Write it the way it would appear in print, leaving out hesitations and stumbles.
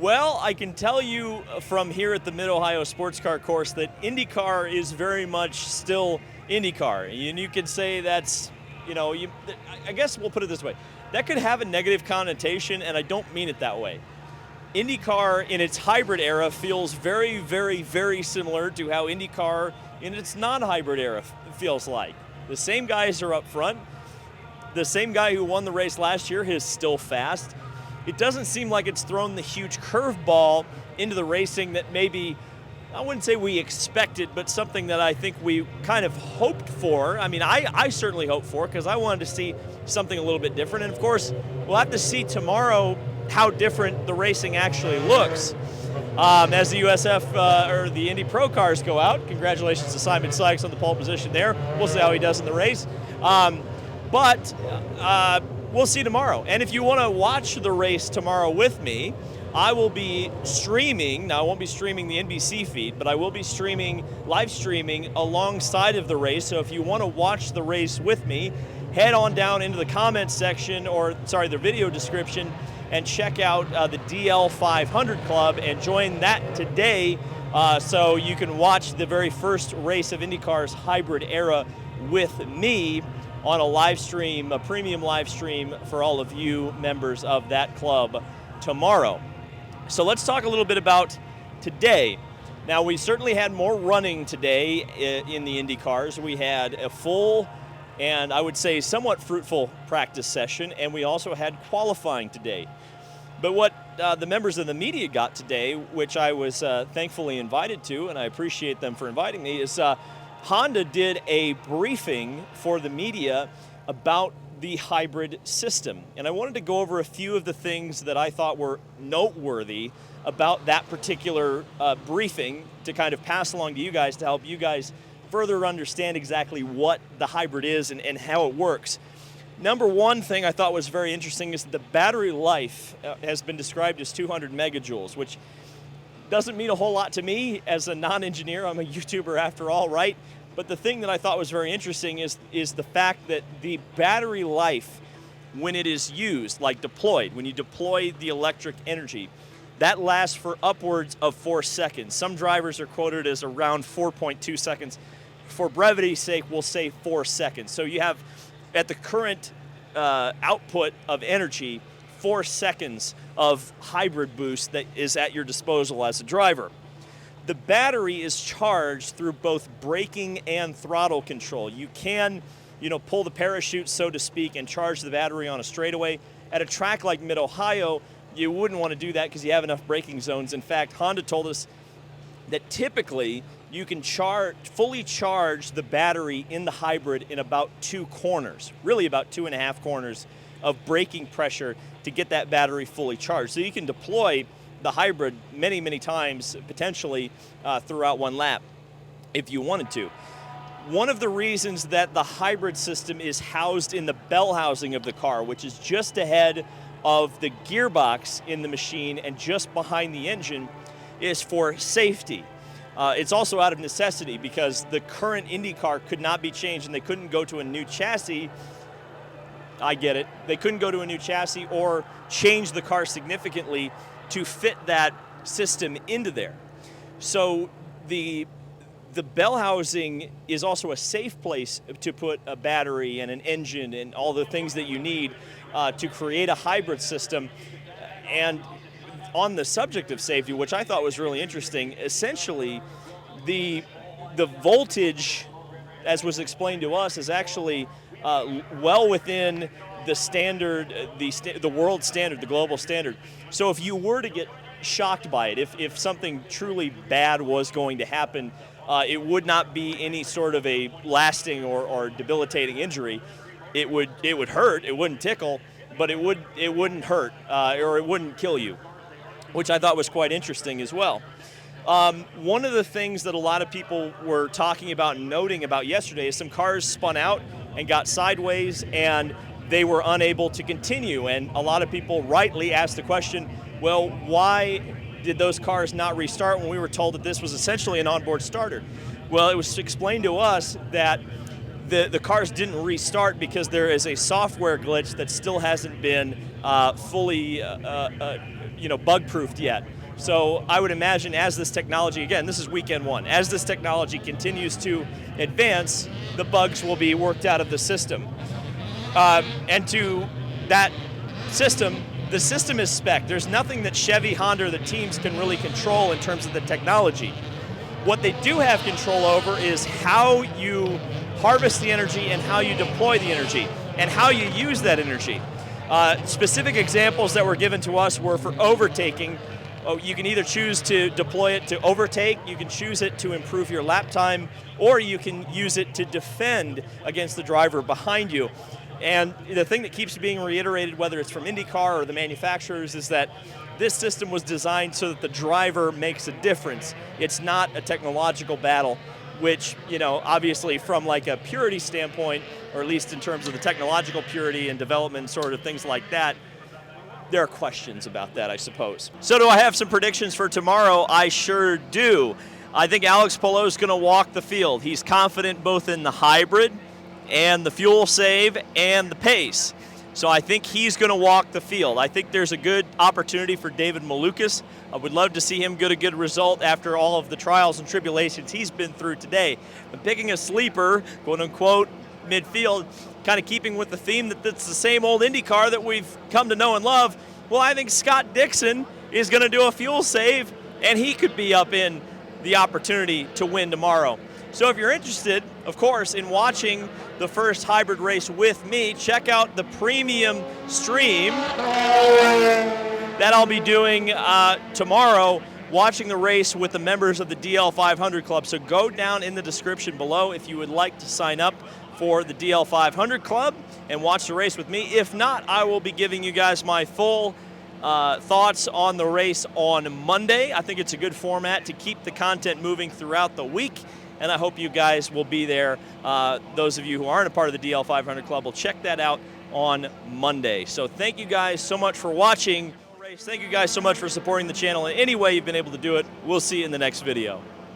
Well, I can tell you from here at the Mid-Ohio Sports Car Course that IndyCar is very much still IndyCar. And you could say that's, I guess we'll put it this way. That could have a negative connotation, and I don't mean it that way. IndyCar in its hybrid era feels very, very, very similar to how IndyCar in its non-hybrid era feels like. The same guys are up front. The same guy who won the race last year is still fast. It doesn't seem like it's thrown the huge curveball into the racing that maybe, I wouldn't say we expected, but something that I think we kind of hoped for. I mean, I certainly hoped for, because I wanted to see something a little bit different. And of course, we'll have to see tomorrow how different the racing actually looks. As the USF or the Indy Pro cars go out, congratulations to Simon Sykes on the pole position there. We'll see how he does in the race. But we'll see tomorrow. And if you want to watch the race tomorrow with me, I will be streaming. Now, I won't be streaming the NBC feed, but I will be live streaming alongside of the race. So if you want to watch the race with me, head on down into the comments section, the video description, and check out the DL 500 Club and join that today so you can watch the very first race of IndyCar's hybrid era with me on a live stream, a premium live stream for all of you members of that club tomorrow. So let's talk a little bit about today. Now, we certainly had more running today in the Indy cars. We had a full and I would say somewhat fruitful practice session, and we also had qualifying today. But what the members of the media got today, which I was thankfully invited to, and I appreciate them for inviting me, is Honda did a briefing for the media about the hybrid system. And I wanted to go over a few of the things that I thought were noteworthy about that particular briefing to kind of pass along to you guys to help you guys further understand exactly what the hybrid is and how it works. Number one thing I thought was very interesting is that the battery life has been described as 200 megajoules, which doesn't mean a whole lot to me as a non-engineer. I'm a YouTuber after all, right? But the thing that I thought was very interesting is the fact that the battery life, when it is used, like deployed, when you deploy the electric energy, that lasts for upwards of 4 seconds. Some drivers are quoted as around 4.2 seconds. For brevity's sake, we'll say 4 seconds. So you have, at the current output of energy, 4 seconds of hybrid boost that is at your disposal as a driver. The battery is charged through both braking and throttle control. You can, pull the parachute, so to speak, and charge the battery on a straightaway. At a track like Mid-Ohio, you wouldn't want to do that because you have enough braking zones. In fact, Honda told us that typically you can fully charge the battery in the hybrid in about 2 corners, really about 2.5 corners of braking pressure to get that battery fully charged. So you can deploy the hybrid many, many times, potentially throughout one lap, if you wanted to. One of the reasons that the hybrid system is housed in the bell housing of the car, which is just ahead of the gearbox in the machine and just behind the engine, is for safety. It's also out of necessity because the current Indy car could not be changed and they couldn't go to a new chassis. I get it. They couldn't go to a new chassis or change the car significantly to fit that system into there. So the bell housing is also a safe place to put a battery and an engine and all the things that you need to create a hybrid system. And on the subject of safety, which I thought was really interesting, essentially the voltage, as was explained to us, is actually well within the standard, the world standard, the global standard. So if you were to get shocked by it, if something truly bad was going to happen, it would not be any sort of a lasting or debilitating injury. It would hurt, it wouldn't tickle, but it wouldn't hurt or it wouldn't kill you, which I thought was quite interesting as well. One of the things that a lot of people were talking about and noting about yesterday is some cars spun out and got sideways and they were unable to continue. And a lot of people rightly asked the question, well, why did those cars not restart when we were told that this was essentially an onboard starter? Well, it was explained to us that the cars didn't restart because there is a software glitch that still hasn't been fully bug-proofed yet. So I would imagine as this technology, again, this is weekend one, as this technology continues to advance, the bugs will be worked out of the system. And to that system, the system is spec. There's nothing that Chevy, Honda, or the teams can really control in terms of the technology. What they do have control over is how you harvest the energy and how you deploy the energy and how you use that energy. Specific examples that were given to us were for overtaking. You can either choose to deploy it to overtake, you can choose it to improve your lap time, or you can use it to defend against the driver behind you. And the thing that keeps being reiterated, whether it's from IndyCar or the manufacturers, is that this system was designed so that the driver makes a difference. It's not a technological battle, which, obviously from like a purity standpoint, or at least in terms of the technological purity and development sort of things like that, there are questions about that, I suppose. So do I have some predictions for tomorrow? I sure do. I think Alex Palou is going to walk the field. He's confident both in the hybrid and the fuel save and the pace. So I think he's going to walk the field. I think there's a good opportunity for David Malukas. I would love to see him get a good result after all of the trials and tribulations he's been through today. But picking a sleeper, quote unquote, midfield, kind of keeping with the theme that it's the same old IndyCar that we've come to know and love, well, I think Scott Dixon is going to do a fuel save, and he could be up in the opportunity to win tomorrow. So if you're interested, of course, in watching the first hybrid race with me, check out the premium stream that I'll be doing tomorrow, watching the race with the members of the DL500 Club. So go down in the description below if you would like to sign up for the DL500 Club and watch the race with me. If not, I will be giving you guys my full thoughts on the race on Monday. I think it's a good format to keep the content moving throughout the week, and I hope you guys will be there. Those of you who aren't a part of the DL500 Club will check that out on Monday. So thank you guys so much for watching. Thank you guys so much for supporting the channel in any way you've been able to do it. We'll see you in the next video.